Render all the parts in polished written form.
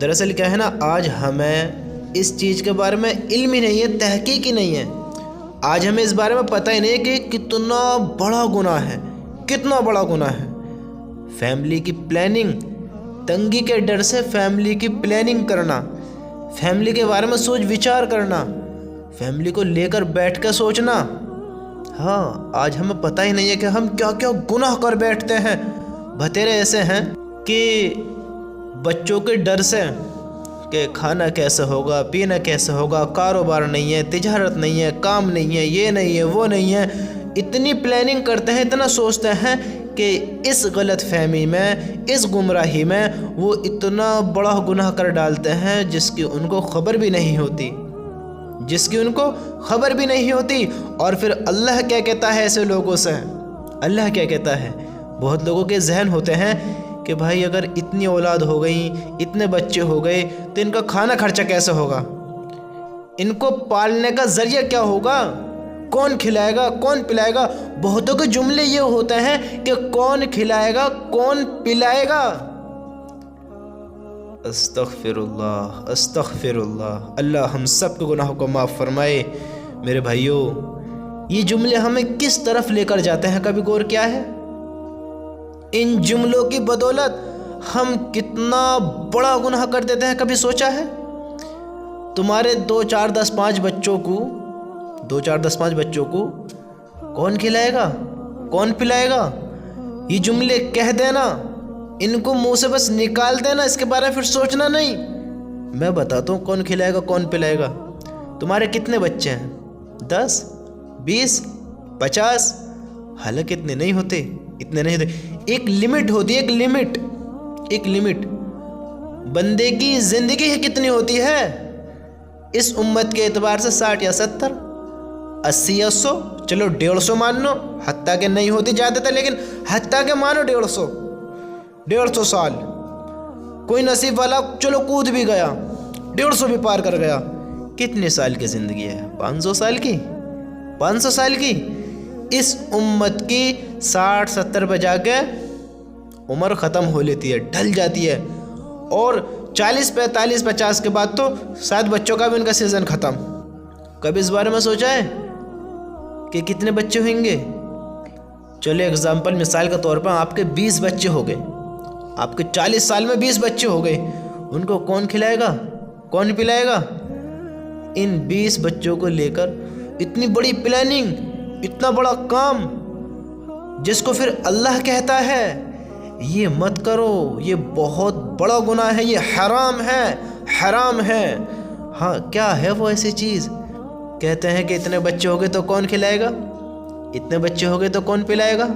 دراصل کیا ہے نا، آج ہمیں اس چیز کے بارے میں علم ہی نہیں ہے، تحقیق ہی نہیں ہے۔ آج ہمیں اس بارے میں پتہ ہی نہیں ہے کہ کتنا بڑا گناہ ہے، کتنا بڑا گناہ ہے۔ فیملی کی پلاننگ، تنگی کے ڈر سے فیملی کی پلاننگ کرنا، فیملی کے بارے میں سوچ وچار کرنا، فیملی کو لے کر بیٹھ کے سوچنا۔ ہاں، آج ہمیں پتہ ہی نہیں ہے کہ ہم کیا کیا گناہ کر بیٹھتے ہیں۔ بھتیرے ایسے ہیں کہ بچوں کے ڈر سے کہ کھانا کیسے ہوگا، پینا کیسے ہوگا، کاروبار نہیں ہے، تجارت نہیں ہے، کام نہیں ہے، یہ نہیں ہے، وہ نہیں ہے، اتنی پلاننگ کرتے ہیں، اتنا سوچتے ہیں کہ اس غلط فہمی میں، اس گمراہی میں وہ اتنا بڑا گناہ کر ڈالتے ہیں جس کی ان کو خبر بھی نہیں ہوتی، اور پھر اللہ کیا کہتا ہے ایسے لوگوں سے؟ اللہ کیا کہتا ہے؟ بہت لوگوں کے ذہن ہوتے ہیں کہ بھائی اگر اتنی اولاد ہو گئی، اتنے بچے ہو گئے تو ان کا کھانا خرچہ کیسے ہوگا، ان کو پالنے کا ذریعہ کیا ہوگا، کون کھلائے گا، کون پلائے گا۔ بہتوں کے جملے یہ ہوتے ہیں کہ کون کھلائے گا، کون پلائے گا۔ استغفر اللہ، استغفر اللہ، اللہ ہم سب کے گناہوں کو معاف فرمائے۔ میرے بھائیوں، یہ جملے ہمیں کس طرف لے کر جاتے ہیں، کبھی غور کیا ہے؟ ان جملوں کی بدولت ہم کتنا بڑا گناہ کر دیتے ہیں، کبھی سوچا ہے؟ تمہارے 2 4 10 5 بچوں کو کون کھلائے گا، کون پلائے گا؟ یہ جملے کہہ دینا، ان کو منہ سے بس نکال دینا، اس کے بارے میں پھر سوچنا نہیں۔ میں بتاتا ہوں کون کھلائے گا، کون پلائے گا۔ تمہارے کتنے بچے ہیں؟ 10 20 50؟ حالانکہ اتنے نہیں ہوتے۔ ایک لمٹ ہوتی ہے، ایک لمٹ۔ بندے کی زندگی کتنی ہوتی ہے اس امت کے اعتبار سے؟ 60 یا 70، 80 یا 100، چلو 150 مان لو، حتیٰ کہ نہیں ہوتی زیادہ تر، لیکن حتیٰ کہ مانو 150 سال۔ کوئی نصیب والا چلو کود بھی گیا، 150 بھی پار کر گیا۔ کتنے سال کی زندگی ہے؟ 500 سال کی۔ اس امت کی 60 70 پہ جا کے عمر ختم ہو لیتی ہے، ڈھل جاتی ہے، اور 40 45 50 کے بعد تو شاید بچوں کا بھی ان کا سیزن ختم۔ کبھی اس بارے میں سوچا ہے کہ کتنے بچے ہوئیں گے؟ چلے اگزامپل، مثال کے طور پر آپ کے 20 بچے ہو گئے، آپ کے 40 سال میں 20 بچے ہو گئے، ان کو کون کھلائے گا، کون پلائے گا؟ ان 20 بچوں کو لے کر اتنی بڑی پلاننگ، اتنا بڑا کام، جس کو پھر اللہ کہتا ہے یہ مت کرو، یہ بہت بڑا گناہ ہے، یہ حرام ہے۔ ہاں، کیا ہے وہ ایسی چیز؟ کہتے ہیں کہ اتنے بچے ہو گئے تو کون کھلائے گا، اتنے بچے ہو گئے تو کون پلائے گا،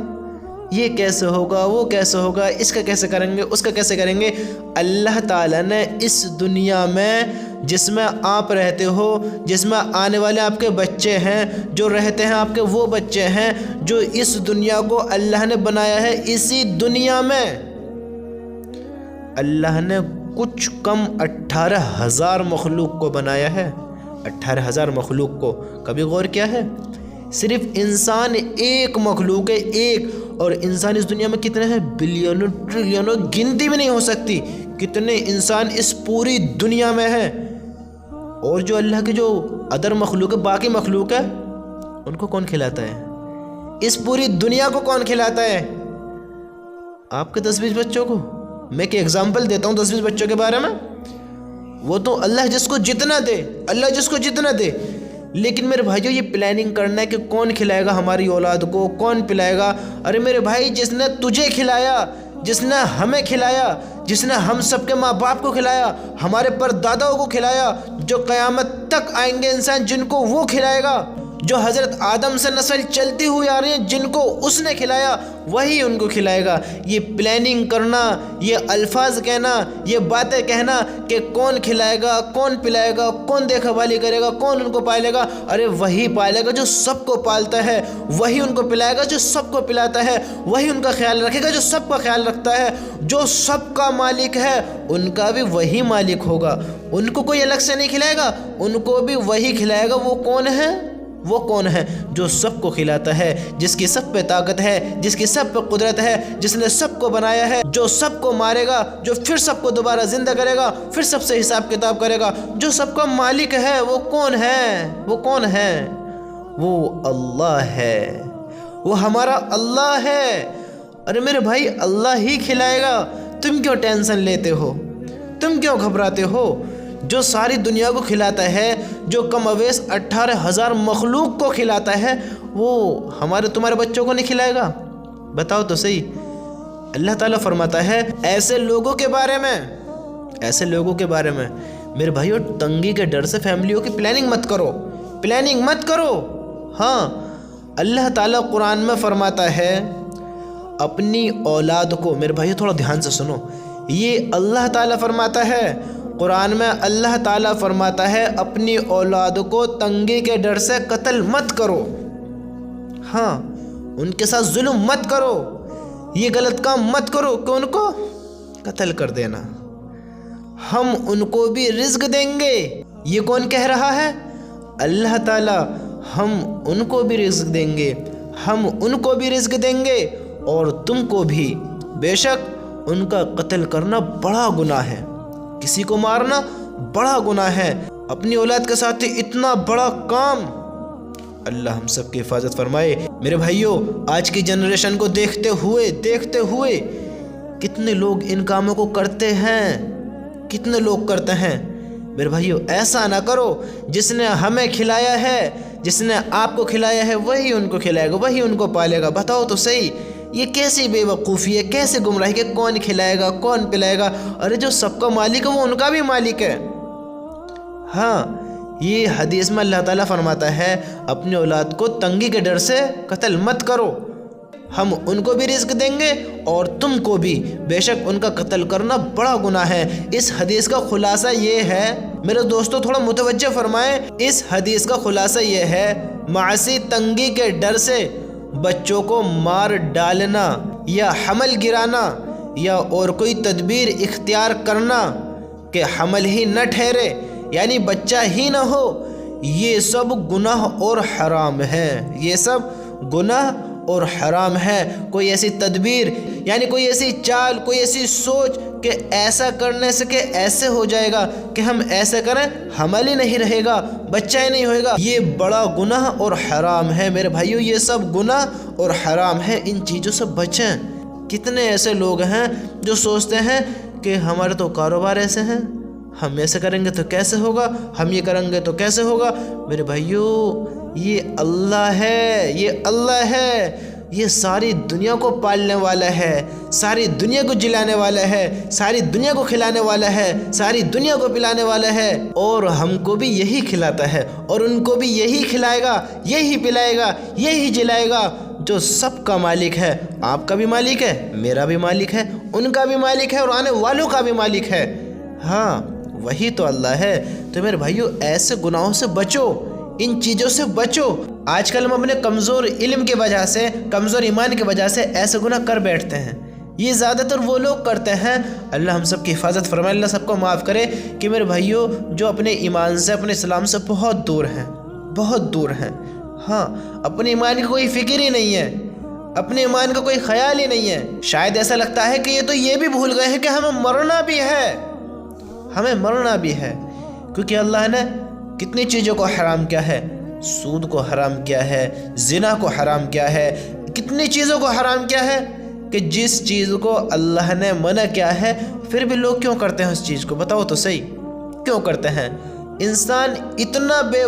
یہ کیسے ہوگا، وہ کیسے ہوگا، اس کا کیسے کریں گے، اس کا کیسے کریں گے۔ اللہ تعالیٰ نے اس دنیا میں جس میں آپ رہتے ہو، جس میں آنے والے آپ کے بچے ہیں، جو رہتے ہیں آپ کے وہ بچے ہیں، جو اس دنیا کو اللہ نے بنایا ہے، اسی دنیا میں اللہ نے کچھ کم 18,000 مخلوق کو بنایا ہے۔ 18,000 مخلوق کو کبھی غور کیا ہے؟ صرف انسان ایک مخلوق ہے، ایک، اور انسان اس دنیا میں کتنے ہیں؟ بلینوں ٹریلینوں، گنتی بھی نہیں ہو سکتی کتنے انسان اس پوری دنیا میں ہیں۔ اور جو اللہ کے جو ادر مخلوق ہے، باقی مخلوق ہے، ان کو کون کھلاتا ہے؟ اس پوری دنیا کو کون کھلاتا ہے؟ آپ کے 10 20 بچوں کو۔ میں ایک ایگزامپل دیتا ہوں 10 20 بچوں کے بارے میں۔ وہ تو اللہ جس کو جتنا دے، لیکن میرے بھائیو یہ پلاننگ کرنا ہے کہ کون کھلائے گا ہماری اولاد کو، کون پلائے گا۔ ارے میرے بھائی، جس نے تجھے کھلایا، جس نے ہمیں کھلایا، جس نے ہم سب کے ماں باپ کو کھلایا، ہمارے پرداداؤں کو کھلایا، جو قیامت تک آئیں گے انسان جن کو وہ کھلائے گا، جو حضرت آدم سے نسل چلتی ہوئی آ رہی ہے جن کو اس نے کھلایا، وہی ان کو کھلائے گا۔ یہ پلاننگ کرنا، یہ الفاظ کہنا، یہ باتیں کہنا کہ کون کھلائے گا، کون پلائے گا، کون دیکھا بھالی کرے گا، کون ان کو پالے گا، ارے وہی پالے گا جو سب کو پالتا ہے، وہی ان کو پلائے گا جو سب کو پلاتا ہے، وہی ان کا خیال رکھے گا جو سب کا خیال رکھتا ہے۔ جو سب کا مالک ہے ان کا بھی وہی مالک ہوگا، ان کو کوئی الگ سے نہیں کھلائے گا، ان کو بھی وہی کھلائے گا۔ وہ کون ہے؟ وہ کون ہے جو سب کو کھلاتا ہے، جس کی سب پہ طاقت ہے، جس کی سب پہ قدرت ہے، جس نے سب کو بنایا ہے، جو سب کو مارے گا، جو پھر سب کو دوبارہ زندہ کرے گا، پھر سب سے حساب کتاب کرے گا، جو سب کا مالک ہے، وہ کون ہے؟ وہ کون ہے؟ وہ اللہ ہے، وہ ہمارا اللہ ہے۔ ارے میرے بھائی، اللہ ہی کھلائے گا، تم کیوں ٹینشن لیتے ہو؟ تم کیوں گھبراتے ہو؟ جو ساری دنیا کو کھلاتا ہے، جو کم اویس 18,000 مخلوق کو کھلاتا ہے، وہ ہمارے تمہارے بچوں کو نہیں کھلائے گا؟ بتاؤ تو صحیح۔ اللہ تعالیٰ فرماتا ہے ایسے لوگوں کے بارے میں میرے بھائیو، تنگی کے ڈر سے فیملیوں کی پلاننگ مت کرو۔ ہاں، اللہ تعالیٰ قرآن میں فرماتا ہے اپنی اولاد کو، میرے بھائیو تھوڑا دھیان سے سنو، یہ اللہ تعالیٰ فرماتا ہے قرآن میں، اللہ تعالیٰ فرماتا ہے اپنی اولاد کو تنگی کے ڈر سے قتل مت کرو۔ ہاں، ان کے ساتھ ظلم مت کرو، یہ غلط کام مت کرو کہ ان کو قتل کر دینا۔ ہم ان کو بھی رزق دیں گے۔ یہ کون کہہ رہا ہے؟ اللہ تعالیٰ۔ ہم ان کو بھی رزق دیں گے اور تم کو بھی۔ بے شک ان کا قتل کرنا بڑا گناہ ہے، کسی کو مارنا بڑا گناہ ہے، اپنی اولاد کے ساتھ اتنا بڑا کام۔ اللہ ہم سب کی حفاظت فرمائے۔ میرے بھائیوں، آج کی جنریشن کو دیکھتے ہوئے کتنے لوگ ان کاموں کو کرتے ہیں، میرے بھائیوں ایسا نہ کرو۔ جس نے ہمیں کھلایا ہے، جس نے آپ کو کھلایا ہے، وہی ان کو کھلائے گا، وہی ان کو پالے گا۔ بتاؤ تو صحیح، یہ کیسی بے وقوفی ہے، کیسے گمراہی کہ کون کھلائے گا، کون پلائے گا؟ ارے جو سب کا مالک ہے وہ ان کا بھی مالک ہے۔ ہاں، یہ حدیث میں اللہ تعالیٰ فرماتا ہے اپنی اولاد کو تنگی کے ڈر سے قتل مت کرو، ہم ان کو بھی رزق دیں گے اور تم کو بھی، بے شک ان کا قتل کرنا بڑا گناہ ہے۔ اس حدیث کا خلاصہ یہ ہے، میرے دوستو تھوڑا متوجہ فرمائیں، اس حدیث کا خلاصہ یہ ہے معاشی تنگی کے ڈر سے بچوں کو مار ڈالنا یا حمل گرانا یا اور کوئی تدبیر اختیار کرنا کہ حمل ہی نہ ٹھہرے، یعنی بچہ ہی نہ ہو، یہ سب گناہ اور حرام ہے، یہ سب گناہ اور حرام ہے۔ کوئی ایسی تدبیر، یعنی کوئی ایسی چال، کوئی ایسی سوچ کہ ایسا کرنے سے کہ ایسے ہو جائے گا کہ ہم ایسے کریں حمل ہی نہیں رہے گا، بچہ ہی نہیں ہوئے گا، یہ بڑا گناہ اور حرام ہے۔ میرے بھائیو، یہ سب گناہ اور حرام ہے، ان چیزوں سے بچیں۔ کتنے ایسے لوگ ہیں جو سوچتے ہیں کہ ہمارے تو کاروبار ایسے ہیں، ہم ایسے کریں گے تو کیسے ہوگا، ہم یہ کریں گے تو کیسے ہوگا۔ میرے بھائیو، یہ اللہ ہے، یہ ساری دنیا کو پالنے والا ہے، ساری دنیا کو جلانے والا ہے، ساری دنیا کو کھلانے والا ہے، ساری دنیا کو پلانے والا ہے، اور ہم کو بھی یہی کھلاتا ہے اور ان کو بھی یہی کھلائے گا، یہی پلائے گا، یہی جلائے گا، جو سب کا مالک ہے۔ آپ کا بھی مالک ہے، میرا بھی مالک ہے، ان کا بھی مالک ہے اور آنے والوں کا بھی مالک ہے۔ ہاں، وہی تو اللہ ہے۔ تو میرے بھائیو، ایسے گناہوں سے بچو، ان چیزوں سے بچو۔ آج کل ہم اپنے کمزور علم کی وجہ سے، کمزور ایمان کی وجہ سے ایسے گناہ کر بیٹھتے ہیں، یہ زیادہ تر وہ لوگ کرتے ہیں۔ اللہ ہم سب کی حفاظت فرمائے، اللہ سب کو معاف کرے کہ میرے بھائیو جو اپنے ایمان سے، اپنے اسلام سے بہت دور ہیں، ہاں، اپنے ایمان کی کوئی فکر ہی نہیں ہے، اپنے ایمان کا کوئی خیال ہی نہیں ہے۔ شاید ایسا لگتا ہے کہ یہ تو یہ بھی بھول گئے ہیں کہ ہمیں مرنا بھی ہے، کیونکہ اللہ نے کتنی چیزوں کو حرام کیا ہے، سود کو حرام کیا ہے، زنا کو حرام کیا ہے، کتنی چیزوں کو حرام کیا ہے کہ جس چیز کو اللہ نے منع کیا ہے پھر بھی لوگ کیوں کرتے ہیں اس چیز کو؟ بتاؤ تو صحیح، کیوں کرتے ہیں؟ انسان اتنا بے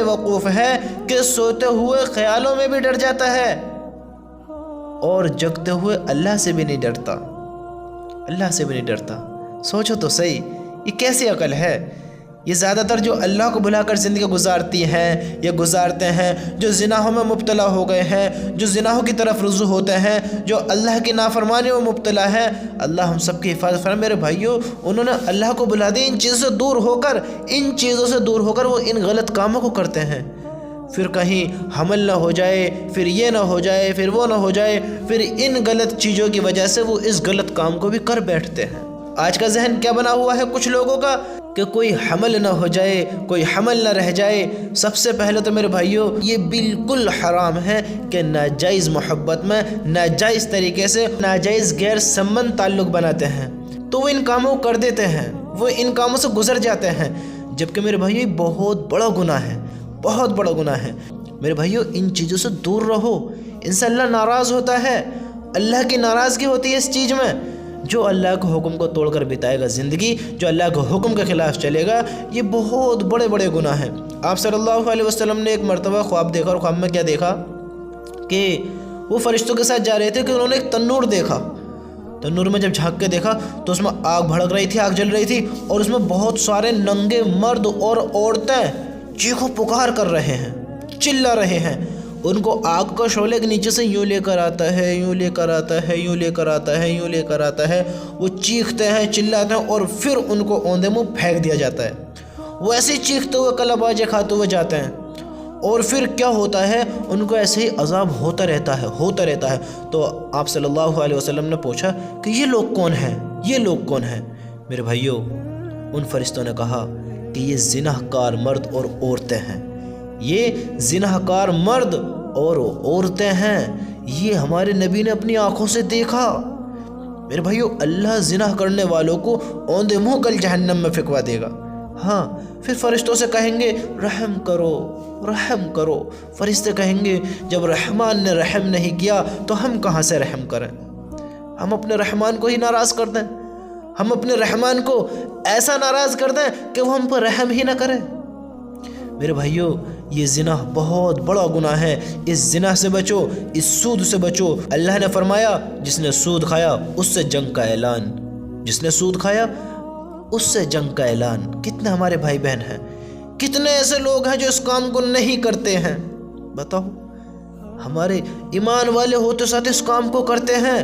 وقوف ہے کہ سوتے ہوئے خیالوں میں بھی ڈر جاتا ہے اور جگتے ہوئے اللہ سے بھی نہیں ڈرتا۔ سوچو تو صحیح، یہ کیسی عقل ہے؟ یہ زیادہ تر جو اللہ کو بھلا کر زندگی گزارتی ہیں یا گزارتے ہیں، جو زناحوں میں مبتلا ہو گئے ہیں، جو زناحوں کی طرف رجوع ہوتے ہیں، جو اللہ کی نافرمانیوں میں مبتلا ہے، اللہ ہم سب کی حفاظت فرمائے۔ میرے بھائیوں، انہوں نے اللہ کو بھلا دی، ان چیزوں سے دور ہو کر وہ ان غلط کاموں کو کرتے ہیں۔ پھر کہیں حمل نہ ہو جائے، پھر یہ نہ ہو جائے، پھر وہ نہ ہو جائے، پھر ان غلط چیزوں کی وجہ سے وہ اس غلط کام کو بھی کر بیٹھتے ہیں۔ آج کا ذہن کیا بنا ہوا ہے کچھ لوگوں کا کہ کوئی حمل نہ ہو جائے، کوئی حمل نہ رہ جائے۔ سب سے پہلے تو میرے بھائیوں یہ بالکل حرام ہے کہ ناجائز محبت میں ناجائز طریقے سے ناجائز غیر سمبند تعلق بناتے ہیں، تو وہ ان کاموں کو کر دیتے ہیں، وہ ان کاموں سے گزر جاتے ہیں، جبکہ میرے بھائیوں یہ بہت بڑا گناہ ہے، بہت بڑا گناہ ہے۔ میرے بھائیوں ان چیزوں سے دور رہو، ان سے اللہ ناراض ہوتا ہے، اللہ کی ناراضگی ہوتی ہے اس چیز میں۔ جو اللہ کے حکم کو توڑ کر بتائے گا زندگی، جو اللہ کے حکم کے خلاف چلے گا، یہ بہت بڑے بڑے گناہ ہیں۔ آپ صلی اللہ علیہ وسلم نے ایک مرتبہ خواب دیکھا، اور خواب میں کیا دیکھا کہ وہ فرشتوں کے ساتھ جا رہے تھے کہ انہوں نے ایک تنور دیکھا۔ تنور میں جب جھانک کے دیکھا تو اس میں آگ بھڑک رہی تھی، آگ جل رہی تھی، اور اس میں بہت سارے ننگے مرد اور عورتیں چیخو پکار کر رہے ہیں، چلا رہے ہیں۔ ان کو آگ کا شعلہ کے نیچے سے یوں لے کر آتا ہے، یوں لے کر آتا ہے، یوں لے کر آتا ہے، یوں لے کر آتا ہے۔ وہ چیختے ہیں، چلاتے ہیں، اور پھر ان کو اوندے منہ پھینک دیا جاتا ہے۔ وہ ایسے چیختے ہوئے کلا باجے کھاتے ہوئے جاتے ہیں، اور پھر کیا ہوتا ہے، ان کو ایسے ہی عذاب ہوتا رہتا ہے، ہوتا رہتا ہے۔ تو آپ صلی اللہ علیہ وسلم نے پوچھا کہ یہ لوگ کون ہیں، یہ لوگ کون ہیں؟ میرے بھائیوں ان فرشتوں نے کہا کہ یہ زنا کار مرد اور عورتیں ہیں، یہ زنا کار مرد اور عورتیں ہیں، یہ ہمارے نبی نے اپنی آنکھوں سے دیکھا۔ میرے بھائیو اللہ زنا کرنے والوں کو اوندے منہ کل جہنم میں پھینکوا دے گا۔ ہاں پھر فرشتوں سے کہیں گے رحم کرو، رحم کرو۔ فرشتے کہیں گے جب رحمان نے رحم نہیں کیا تو ہم کہاں سے رحم کریں؟ ہم اپنے رحمان کو ہی ناراض کر دیں، ہم اپنے رحمان کو ایسا ناراض کر دیں کہ وہ ہم پر رحم ہی نہ کرے۔ میرے بھائیو یہ زنا بہت بڑا گناہ ہے، اس زنا سے بچو، اس سود سے بچو۔ اللہ نے فرمایا جس نے سود کھایا اس سے جنگ کا اعلان، جس نے سود کھایا اس سے جنگ کا اعلان۔ کتنے ہمارے بھائی بہن ہیں، کتنے ایسے لوگ ہیں جو اس کام کو نہیں کرتے ہیں؟ بتاؤ، ہمارے ایمان والے ہوتے ساتھ اس کام کو کرتے ہیں،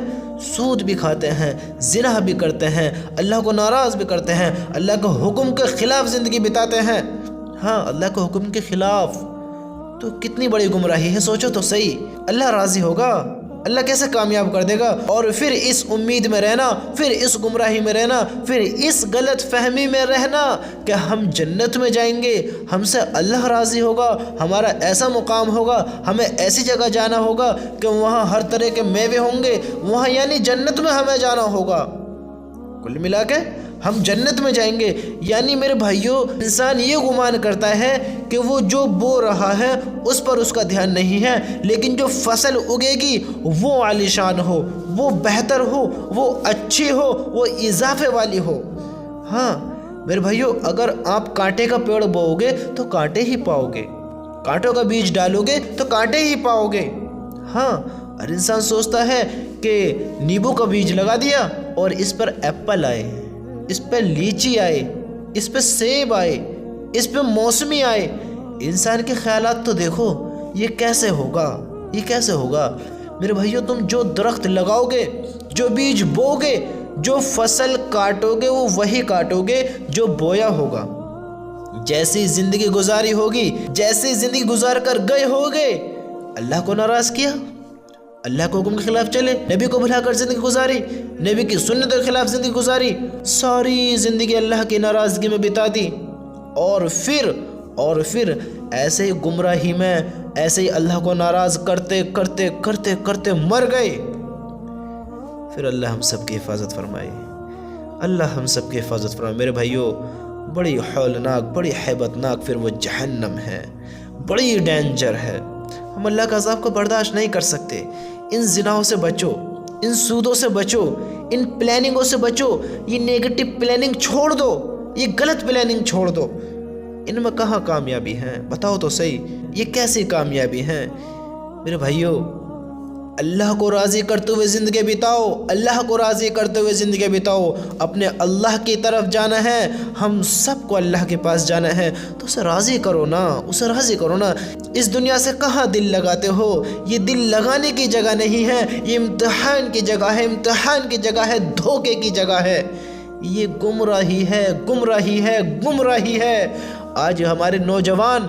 سود بھی کھاتے ہیں، زنا بھی کرتے ہیں، اللہ کو ناراض بھی کرتے ہیں، اللہ کے حکم کے خلاف زندگی بتاتے ہیں۔ ہاں اللہ کے حکم کے خلاف، تو کتنی بڑی گمراہی ہے، سوچو تو صحیح۔ اللہ راضی ہوگا؟ اللہ کیسے کامیاب کر دے گا؟ اور پھر اس امید میں رہنا، پھر اس گمراہی میں رہنا، پھر اس غلط فہمی میں رہنا کہ ہم جنت میں جائیں گے، ہم سے اللہ راضی ہوگا، ہمارا ایسا مقام ہوگا، ہمیں ایسی جگہ جانا ہوگا کہ وہاں ہر طرح کے میوے ہوں گے، وہاں یعنی جنت میں ہمیں جانا ہوگا۔ کل ملا کے ہم جنت میں جائیں گے۔ یعنی میرے بھائیوں انسان یہ گمان کرتا ہے کہ وہ جو بو رہا ہے اس پر اس کا دھیان نہیں ہے، لیکن جو فصل اگے گی وہ عالیشان ہو، وہ بہتر ہو، وہ اچھی ہو، وہ اضافے والی ہو۔ ہاں میرے بھائیوں اگر آپ کانٹے کا پیڑ بوؤ گے تو کانٹے ہی پاؤ گے، کانٹوں کا بیج ڈالو گے تو کانٹے ہی پاؤ گے۔ ہاں اور انسان سوچتا ہے کہ نیبو کا بیج لگا دیا اور اس پر ایپل آئے، اس پہ لیچی آئے، اس پہ سیب آئے، اس پہ موسمی آئے۔ انسان کے خیالات تو دیکھو، یہ کیسے ہوگا، یہ کیسے ہوگا؟ میرے بھائیو تم جو درخت لگاؤ گے، جو بیج بو گے، جو فصل کاٹو گے وہ وہی کاٹو گے جو بویا ہوگا۔ جیسی زندگی گزاری ہوگی، جیسی زندگی گزار کر گئے ہوگے، اللہ کو ناراض کیا، اللہ کے حکم کے خلاف چلے، نبی کو بھلا کر زندگی گزاری، نبی کی سنت کے خلاف زندگی گزاری، ساری زندگی اللہ کی ناراضگی میں بتا دی، اور پھر ایسے ہی گمراہی میں، ایسے ہی اللہ کو ناراض کرتے کرتے کرتے کرتے مر گئے۔ پھر اللہ ہم سب کی حفاظت فرمائے، اللہ ہم سب کی حفاظت فرمائے۔ میرے بھائیوں بڑی ہولناک، بڑی ہیبت ناک پھر وہ جہنم ہے، بڑی ڈینجر ہے۔ ہم اللہ کا عذاب کو برداشت نہیں کر سکتے۔ ان زناؤں سے بچو، ان سودوں سے بچو، ان پلاننگوں سے بچو، یہ نیگیٹو پلاننگ چھوڑ دو، یہ غلط پلاننگ چھوڑ دو۔ ان میں کہاں کامیابی ہے؟ بتاؤ تو صحیح، یہ کیسی کامیابی ہے؟ میرے بھائیوں اللہ کو راضی کرتے ہوئے زندگی بتاؤ، اللہ کو راضی کرتے ہوئے زندگی بتاؤ۔ اپنے اللہ کی طرف جانا ہے، ہم سب کو اللہ کے پاس جانا ہے، تو اسے راضی کرو نا، اسے راضی کرو نا۔ اس دنیا سے کہاں دل لگاتے ہو؟ یہ دل لگانے کی جگہ نہیں ہے، یہ امتحان کی جگہ ہے، امتحان کی جگہ ہے، دھوکے کی جگہ ہے۔ یہ گمراہی ہے، گمراہی ہے، گمراہی ہے۔ آج ہمارے نوجوان